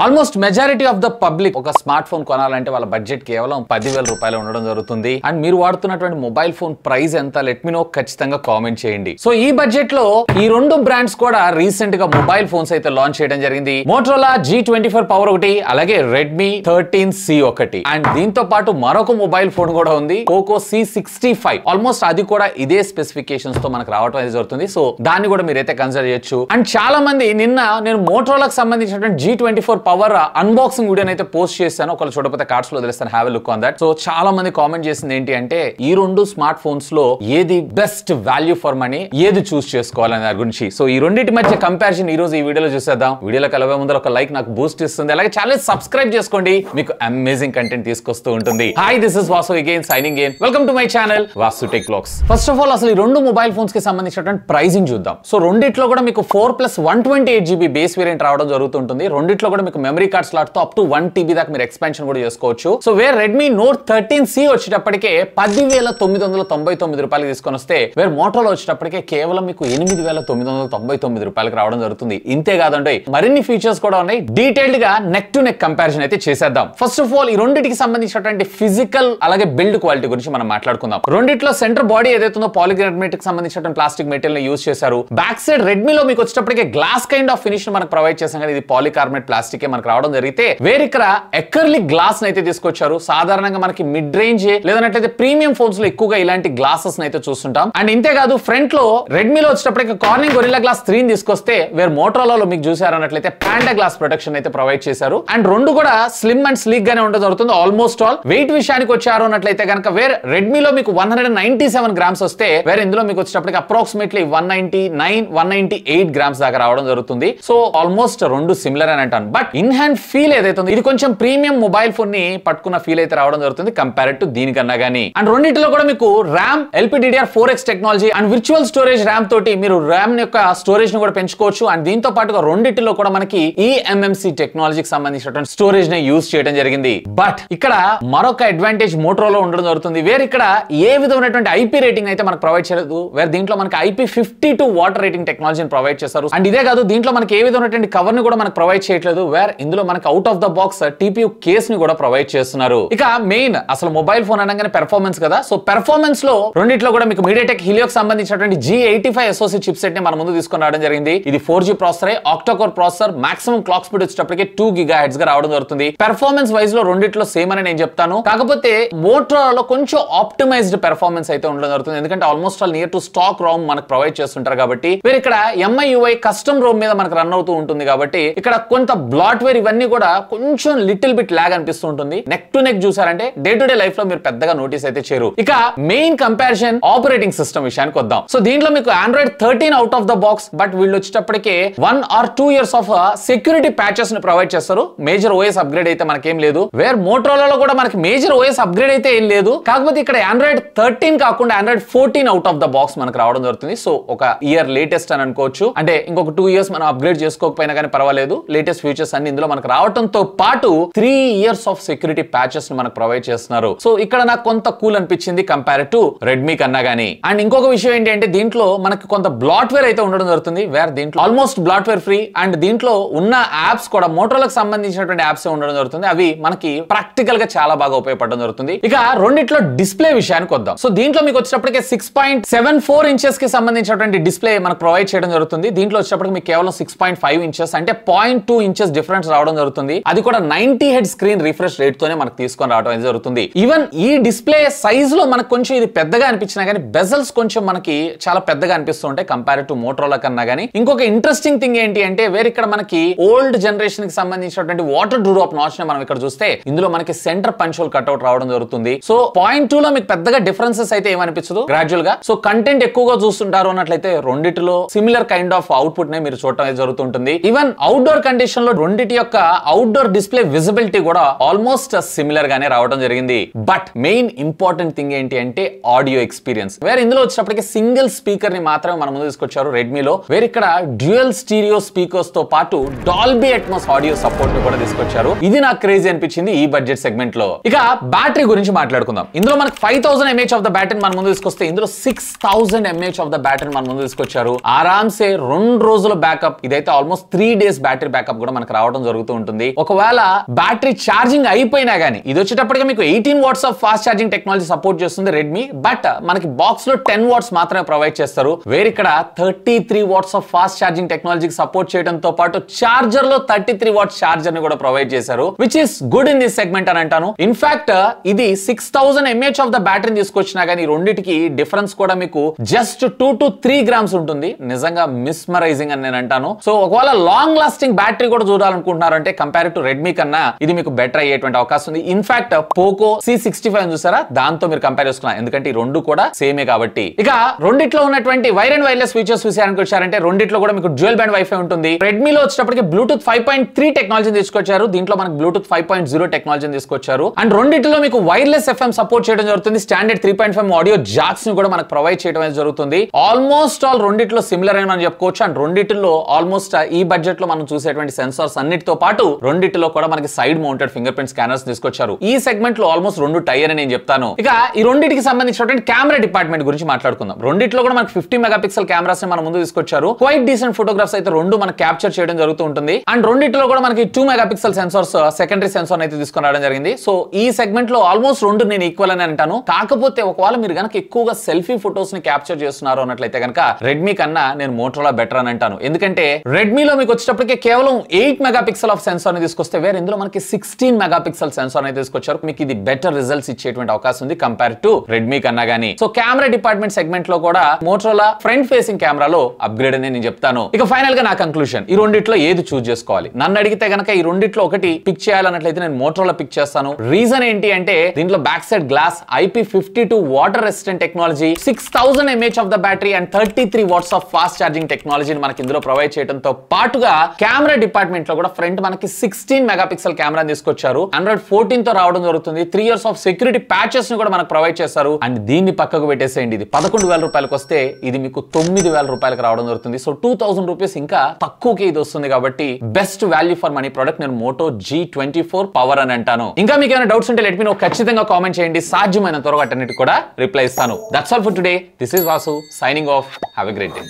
Almost majority of the public ఒక smart phone కొనాలంటే వాళ్ళ బడ్జెట్ కేవలం 10,000 రూపాయలు ఉండడం జరుగుతుంది. అండ్ మీరు వాడుతున్నటువంటి మొబైల్ ఫోన్ ప్రైస్ ఎంత లెట్ మీ నో ఖచ్చితంగా కామెంట్ చేయండి. సో ఈ బడ్జెట్ లో ఈ రెండు బ్రాండ్స్ కూడా రీసెంట్ గా మొబైల్ ఫోన్స్ అయితే లాంచ్ చేయడం జరిగింది. మోటరోలా G24 పవర్ ఒకటి, అలాగే రెడ్మీ 13C ఒకటి. అండ్ దీంతో పాటు మరొక మొబైల్ ఫోన్ కూడా ఉంది, పోకో C65. ఆల్మోస్ట్ అది కూడా ఇదే స్పెసిఫికేషన్స్ తో మనకు రావడం అయితే జరుగుతుంది. సో దాన్ని కూడా మీరైతే కన్సిడర్ చేయొచ్చు. అండ్ చాలా మంది నిన్న నేను మోటరోలాకి సంబంధించినటువంటి G24 పవర్ అన్బాక్సింగ్ వీడియో అయితే పోస్ట్ చేశాను. ఒకళ్ళు చూడకపోతే కార్డ్స్ లో తెలుస్తాను, have a look at that. So చాలా మంది కామెంట్ చేసింది ఏంటి అంటే ఈ రెండు స్మార్ట్ ఫోన్స్ లో ఏది బెస్ట్ వాల్యూ ఫర్ మనీ, ఏది చూస్ చేసుకోవాలనే దాని గురించి. సో ఈ రెండింటి మధ్య కంపారిజన్ ఈ రోజు ఈ వీడియోలో చూసేద్దాం. వీడియోలో కలవే ముందర ఒక లైక్ నాకు బూస్ట్ ఇస్తుంది, అలాగే ఛానల్ సబ్స్క్రైబ్ చేసుకోండి, మీకు అమేజింగ్ కంటెంట్ తీసుకొస్తూ ఉంటుంది. Hi, this is Vasu again signing in. Welcome to my channel Vasu tech vlogs. First of all అసలు ఈ రెండు మొబైల్ ఫోన్స్ కి సంబంధించినటువంటి ప్రైసింగ్ చూద్దాం. సో రెండిట్లో కూడా మీకు 4+128GB బేస్ వేరియంట్ రావడం జరుగుతుంటుంది. రెండిట్లో కూడా మీకు మెమరీ కార్డ్ స్లాట్ తో అప్ టు 1 TB దాకా మీరు ఎక్స్పాన్షన్ కూడా చేసుకోవచ్చు. So where Redmi note 13C వచ్చేటప్పటికే 10,999 రూపాయలు తీసుకొని వస్తే, వేర్ మోటరోలా వచ్చేటప్పటికే కేవలం మీకు 8,999 రూపాయలకు రావడం జరుగుతుంది. ఇంతే కాదండి, మరిన్ని ఫీచర్స్ కూడా ఉన్నాయి. డీటెయిల్డ్ గా నెక్ టు నెక్ కంపారిజన్ అయితే చేసేద్దాం. ఫస్ట్ ఆఫ్ ఆల్ ఈ రెండింటికి సంబంధించినటువంటి ఫిజికల్ అలాగే బిల్డ్ క్వాలిటీ గురించి మనం మాట్లాడుకుందాం. రెండిట్లో సెంటర్ బాడీ ఏదైతుందో పాలిగ్రానైట్ సంబంధించినటువంటి ప్లాస్టిక్ మెటీరియల్ యూజ్ చేశారు. బ్యాక్ సైడ్ రెడ్మీలో మీకు వచ్చేటప్పటికే గ్లాస్ కైండ్ ఆఫ్ ఫినిష్ మనకు ప్రొవైడ్ చేసాం, కానీ ఇది పాలికార్బోనేట్ ప్లాస్టిక్ మనకు రావడం జరిగితే, వేరే ఇక్కడ ఎకర్లిక్ గ్లాస్ అయితే తీసుకొచ్చారు. సాధారణంగా మనకి మిడ్ రేంజ్ లేదన్నట్లయితే ప్రీమియం ఫోన్స్ లో ఎక్కువగా ఇలాంటి గ్లాసెస్ అయితే చూస్తుంటాం. అండ్ ఇంతే కాదు, ఫ్రంట్ లో రెడ్మీలో వచ్చేటప్పటికి కార్నింగ్ గొరిల్లా గ్లాస్ 3 తీసుకొస్తే, వేరే మోటరోలాలో మీకు చూసారన్నట్లయితే పాండా గ్లాస్ ప్రొటెక్షన్ అయితే ప్రొవైడ్ చేశారు. అండ్ రెండు కూడా స్లిమ్ అండ్ స్లీక్ గానే ఉండడం జరుగుతుంది. ఆల్మోస్ట్ ఆల్ వెయిట్ విషయానికి వచ్చారు అన్నట్లయితే కనుక వేరే రెడ్మీలో మీకు 197 గ్రామ్స్ వస్తే, వేరే ఇందులో మీకు వచ్చేటప్పటికి అప్రాక్సిమేట్లీ 198 గ్రామ్స్ దాకా రావడం జరుగుతుంది. సో ఆల్మోస్ట్ రెండు సిమిలర్ అని అంటాను. బట్ ఇన్ హ్యాండ్ ఫీల్ ఏదైతే ఉందో ఇది కొంచెం ప్రీమియం మొబైల్ ఫోన్ ని పట్టుకున్న ఫీల్ అయితే రావడం జరుగుతుంది కంపేర్డ్ టు దీనికన్నా గానీ. అండ్ రెండింటిలో కూడా మీకు RAM LPDDR4X technology and virtual storage RAM తోటి మీరు ర్యామ్ యొక్క స్టోరేజ్ ని కూడా పెంచుకోవచ్చు. అండ్ దీంతో పాటుగా రెండింటిలో కూడా మనకి eMMC టెక్నాలజీకి సంబంధించినటువంటి స్టోరేజ్ ని యూజ్ చేయడం జరిగింది. బట్ ఇక్కడ మరొక అడ్వాంటేజ్ మోటరోలా ఉండడం జరుగుతుంది. వేరే ఇక్కడ ఏ విధమైనటువంటి IP రేటింగ్ అయితే మనకు ప్రొవైడ్ చేయలేదు. వేరే దీంట్లో మనకి IP52 వాటర్ రేటింగ్ టెక్నాలజీని ప్రొవైడ్ చేస్తారు. అండ్ ఇదే కాదు, దీంట్లో మనకి ఏ విధమైనటువంటి కవర్ ని కూడా మనకు ప్రొవైడ్ చేయట్లేదు. వేరే ఇందులో మనకి out of the box TPU case ని కూడా ప్రొవైడ్ చేస్తున్నారు. ఇక మెయిన్ అసలు మొబైల్ ఫోన్ అనగానే పెర్ఫార్మెన్స్ కదా. సో పెర్ఫార్మెన్స్ లో రెండిట్లో కూడా మీకు మీడియాటెక్ హీలియోకి సంబంధించినటువంటి G85 SoC చిప్ సెట్ ని మన ముందు తీసుకొని రావడం జరిగింది. ఇది 4G processor, octa-core processor, maximum clock speed వచ్చేటప్పటికి 2 GHz గా రావడం జరుగుతుంది. పెర్ఫార్మెన్స్ వైజ్ లో రెండిట్లో సేమ్ అని నేను చెప్తాను. కాకపోతే మోటరోలాలో కొంచెం ఆప్టిమైజ్డ్ పెర్ఫార్మెన్స్ అయితే ఉండడం జరుగుతుంది. ఎందుకంటే almost all near to stock Rome మనకు ప్రొవైడ్ చేస్తుంటారు కాబట్టి, వేరే ఇక్కడ MIUI కస్టమ్ రోమ్ మీద మనకు రన్ అవుతూ ఉంటుంది కాబట్టి ఇక్కడ కొంత బ్లాట్వేర్ ఇవన్నీ కూడా కొంచెం లిటిల్ బిట్ లాగ్ అనిపిస్తూ ఉంటుంది. నెక్ టు నెక్ చూసారంటే డే టు డే లైఫ్ లో మీరు పెద్దగా నోటీస్ అయితే చేయరు. ఇక మెయిన్ కంపారిజన్ ఆపరేటింగ్ సిస్టమ్ విషయానికి వద్దాం. సో దీంట్లో మీకు Android 13 out of the box, but వీళ్ళు వచ్చేటప్పటికే 1 or 2 years of security patches ని ప్రొవైడ్ చేస్తారు. మేజర్ OS అప్గ్రేడ్ అయితే మనకేం లేదు. వేర్ మోటరోలాలో కూడా మనకి మేజర్ OS అప్గ్రేడ్ అయితే ఏం లేదు. కాకపోతే ఇక్కడ Android 13 కాకుండా Android 14 out of the box మనకు రావడం జరుగుతుంది. సో ఒక ఇయర్ లేటెస్ట్ అని అనుకోవచ్చు. అంటే ఇంకొక 2 years మనం అప్గ్రేడ్ చేసుకోకపోయినా కానీ పర్వాలేదు, లేటెస్ట్ ఫీచర్స్ అన్ని ఇందులో మనకు రావడంతో పాటు 3 years ఆఫ్ సెక్యూరిటీ ప్యాచెస్ ని మనకు ప్రొవైడ్ చేస్తున్నారు. సో ఇక్కడ నాకు కొంత కూల్ అనిపించింది కంపేర్ టు రెడ్మీ కన్నా గానీ. అండ్ ఇంకొక విషయం ఏంటి అంటే దీంట్లో మనకి కొంత బ్లాట్వేర్ అయితే ఉండడం జరుగుతుంది. వేర్ దీంట్లో ఆల్మోస్ట్ బ్లాట్వేర్ ఫ్రీ. అండ్ దీంట్లో ఉన్న యాప్స్ కూడా మోటరోలాకి సంబంధించినటువంటి యాప్స్ ఉండడం జరుగుతుంది. అవి మనకి ప్రాక్టికల్ గా చాలా బాగా ఉపయోగపడడం జరుగుతుంది. ఇక రెండిట్లో డిస్ప్లే విషయానికి వద్దాం. సో దీంట్లో మీకు వచ్చేటప్పటికే 6.74 ఇంచెస్ కి సంబంధించినటువంటి డిస్ప్లే మనకు ప్రొవైడ్ చేయడం జరుగుతుంది. దీంట్లో వచ్చేటప్పటికి మీకు కేవలం 6.5 ఇంచెస్ అంటే 0.2 ఇంచెస్ డిఫరెన్స్ రావడం జరుగుతుంది. అది కూడా 90 Hz స్క్రీన్ రిఫ్రెష్ రేట్ తోనే మనకు తీసుకొని రావడం అనేది జరుగుతుంది. ఈవెన్ ఈ డిస్ప్లే సైజ్ లో మనకు కొంచెం ఇది పెద్దగా అనిపించినా కానీ బెజల్స్ కొంచెం మనకి చాలా పెద్దగా అనిపిస్తూ ఉంటాయి కంపేర్ టు మోటరోలా కన్నా గానీ. ఇంకొక ఇంట్రెస్టింగ్ థింగ్ ఏంటి అంటే వేరే ఇక్కడ మనకి ఓల్డ్ జనరేషన్ కి సంబంధించినటువంటి వాటర్ డ్రాప్ నాచ్ ని మనం ఇక్కడ చూస్తే ఇందులో మనకి సెంటర్ పంచ్ హోల్ కట్అవుట్ రావడం జరుగుతుంది. సో 0.2 లో మీకు పెద్దగా డిఫరెన్సెస్ అయితే ఏమనిపించదు గ్రాడ్యువల్ గా. సో కంటెంట్ ఎక్కువగా చూస్తుంటారు అన్నట్లయితే రెండిటిలో సిమిలర్ కైండ్ ఆఫ్ అవుట్పుట్ నే మీరు చూడటం అయితే జరుగుతుంటుంది. ఈవెన్ అవుట్డోర్ కండిషన్ లో రెండిటి యొక్క అవుట్డోర్ డిస్ప్లే విజిబిలిటీ కూడా ఆల్మోస్ట్ సిమిలర్ గానే రావడం జరిగింది. బట్ మెయిన్ ఇంపార్టెంట్ థింగ్ ఏంటి అంటే ఆడియో ఎక్స్పీరియన్స్. వేరే ఇందులో వచ్చేటప్పటికి సింగిల్ స్పీకర్ ని మాత్రమే మన ముందు తీసుకొచ్చారు రెడ్మీలో. వేరే ఇక్కడ డ్యూయల్ స్టీరియో స్పీకర్స్ తో పాటు డాల్బీ అట్మాస్ ఆడియో సపోర్ట్ ని కూడా తీసుకొచ్చారు. ఇది నాకు క్రేజీ అనిపించింది ఈ బడ్జెట్ సెగ్మెంట్ లో. ఇక బ్యాటరీ గురించి మాట్లాడుకుందాం. ఇందులో మనకి 5000 mAh ఆఫ్ ద బ్యాటరీ మన ముందు తీసుకొస్తే ఇందులో 6000 mAh ఆఫ్ ద బ్యాటరీ మన ముందు తీసుకొచ్చారు. ఆరామ్సే 2 రోజుల బ్యాకప్. ఇదైతే ఆల్మోస్ట్ 3 days బ్యాటరీ బ్యాకప్ కూడా మనకు రావడం రావడం జరుగుతూ ఉంటుంది. ఒకవేళ బ్యాటరీ ఛార్జింగ్ అయిపోయినా గానీ ఇది వచ్చేటప్పటికి మీకు 18 watts of fast charging technology support చేస్తుంది రెడ్మీ. బట్ మనకి బాక్స్ లో 10 వాట్స్ మాత్రమే ప్రొవైడ్ చేస్తారు. వేరే ఇక్కడ 33 వాట్స్ ఆఫ్ ఫాస్ట్ ఛార్జింగ్ టెక్నాలజీకి సపోర్ట్ చేయడంతో పాటు చార్జర్ లో 33 వాట్స్ చార్జర్ ని కూడా ప్రొవైడ్ చేశారు, which is good in this segment అని అంటాను. ఇన్ఫాక్ట్ ఇది 6000 mAh ఆఫ్ ద బ్యాటరీని తీసుకొచ్చినా గానీ రెండిటికి డిఫరెన్స్ కూడా మీకు జస్ట్ 2 to 3 grams ఉంటుంది. నిజంగా మిస్మరైజింగ్ అని నేను అంటాను. సో ఒకవేళ లాంగ్ లాస్టింగ్ బ్యాటరీ కూడా చూడాలనుకుంటున్నారంటే కంపేర్ టు రెడ్మీ కన్నా ఇది మీకు బెటర్ అయ్యేటువంటి అవకాశం ఉంది. ఇన్ఫాక్ట్ పోకో C65 చూసారా, దాంతో మీరు కంపేర్ చేసుకున్నా, ఎందుకంటే ఈ రెండు కూడా సేమే కాబట్టి. ఇక రెండిట్లో ఉన్నటువంటి వైర్ అండ్ వైర్లెస్ ఫీచర్స్ చూసారనుకు వచ్చారంటే రెండిట్లో కూడా మీకు డ్యూయల్ బ్యాండ్ వైఫై ఉంటుంది. రెడ్మీలో వచ్చేటప్పటికి బ్లూటూత్ 5.3 టెక్నాలజీ తీసుకొచ్చారు, దీంట్లో మనకు బ్లూటూత్ 5.0 టెక్నాలజీని తీసుకొచ్చారు. అండ్ రెండిట్లో మీకు వైర్లెస్ FM సపోర్ట్ చేయడం జరుగుతుంది. స్టాండర్డ్ 3.5 ఆడియో జాక్స్ ని కూడా మనకు ప్రొవైడ్ చేయడం జరుగుతుంది. ఆల్మోస్ట్ ఆల్ రెండిట్లో సిమిలర్ అని మనం చెప్పుకోవచ్చు. అండ్ రెండిట్లో ఆల్మోస్ట్ ఈ బడ్జెట్ లో మనం చూసేటువంటి సెన్సార్స్ అన్నిటితో పాటు రెండిట్లో కూడా మనకి side mounted finger print scanners తీసుకొచ్చారు. ఈ సెగ్మెంట్ లో ఆల్మోస్ట్ రెండు టైర్ అని నేను చెప్తాను. ఇక ఈ రెండింటికి సంబంధించినటువంటి కెమెరా డిపార్ట్మెంట్ గురించి మాట్లాడుకుందాం. రెండిట్లో కూడా మనకి 50 మెగాపిక్సెల్ కెమెరాస్ ని మన ముందు తీసుకొచ్చారు. క్వైట్ డీసెంట్ ఫోటోగ్రాఫ్స్ అయితే రెండు మనకి క్యాప్చర్ చేయడం జరుగుతూ ఉంటుంది. అండ్ రెండిట్లో కూడా మనకి 2 మెగాపిక్సెల్ సెన్సార్స్ సెకండరీ సెన్సార్ అయితే తీసుకొని రావడం జరిగింది. సో ఈ సెగ్మెంట్ లో ఆల్మోస్ట్ రెండు నేను ఈక్వల్ అని అంటాను. కాకపోతే ఒకవేళ మీరు కనుక ఎక్కువగా సెల్ఫీ ఫోటోస్ ని క్యాప్చర్ చేస్తున్నారు అన్నట్లయితే కనుక రెడ్మీ కన్నా నేను మోటరోలా బెటర్ అని అంటాను. ఎందుకంటే రెడ్మీలో మీకు వచ్చేటప్పటికే కేవలం 8 మెగాపిక్సెల్ ఆఫ్ సెన్సార్ ని తీసుకొస్తే వేరే ఇందులో మనకి 16 మెగాపిక్సెల్ సెన్సార్ అయితే తీసుకొచ్చారు. మీకు ఇది బెటర్ రిజల్ట్స్ ఇచ్చేటువంటి అవకాశం ఉంది కంపేర్ టు రెడ్మీ కన్నా గానీ. సో కెమెరా డిపార్ట్మెంట్ సెగ్మెంట్ లో కూడా మోటరోలా ఫ్రంట్ ఫేసింగ్ కెమెరాలో అప్గ్రేడ్ అని నేను చెప్తాను. ఇక ఫైనల్ గా నా కంక్లూషన్, ఈ రెండిట్లో ఏది చూస్ చేసుకోవాలి నన్ను అడిగితే గనక ఈ రెండిట్లో ఒకటి పిక్ చేయాలన్నట్లయితే నేను మోటరోలా పిక్ చేస్తాను. రీజన్ ఏంటి అంటే దీంట్లో back side glass IP52 water resistant technology, 6000 mAh of the battery and 33 watts of fast charging టెక్నాలజీని మనకి ఇందులో ప్రొవైడ్ చేయడంతో పాటుగా కెమెరా డిపార్ట్మెంట్ లో కూడా ఫ్రంట్ మనకి 16 మెగాపిక్సెల్ కెమెరా తీసుకొచ్చారు. Android 14 తో రావడం జరుగుతుంది. 3 years ఆఫ్ సెక్యూరిటీ ప్యాచెస్ ని కూడా మనకు ప్రొవైడ్ చేస్తారు. అండ్ దీన్ని పక్కకు పెట్టేసేయండి, ఇది 11,000 రూపాయలకు వస్తే ఇది మీకు 9,000 రూపాయలకు రావడం జరుగుతుంది. సో 2,000 రూపీస్ ఇంకా తక్కువకి ఇది వస్తుంది కాబట్టి best value for money product నేను మోటో G24 పవర్ అని అంటాను. ఇంకా మీకు ఏమైనా డౌట్స్ ఉంటే లెట్ మీ నో, ఖచ్చితంగా కామెంట్ చేయండి. సాధ్యమైన త్వరగా అన్నిటికి కూడా రిప్లై ఇస్తాను. That's all for today. This is Vasu signing off. Have a great day.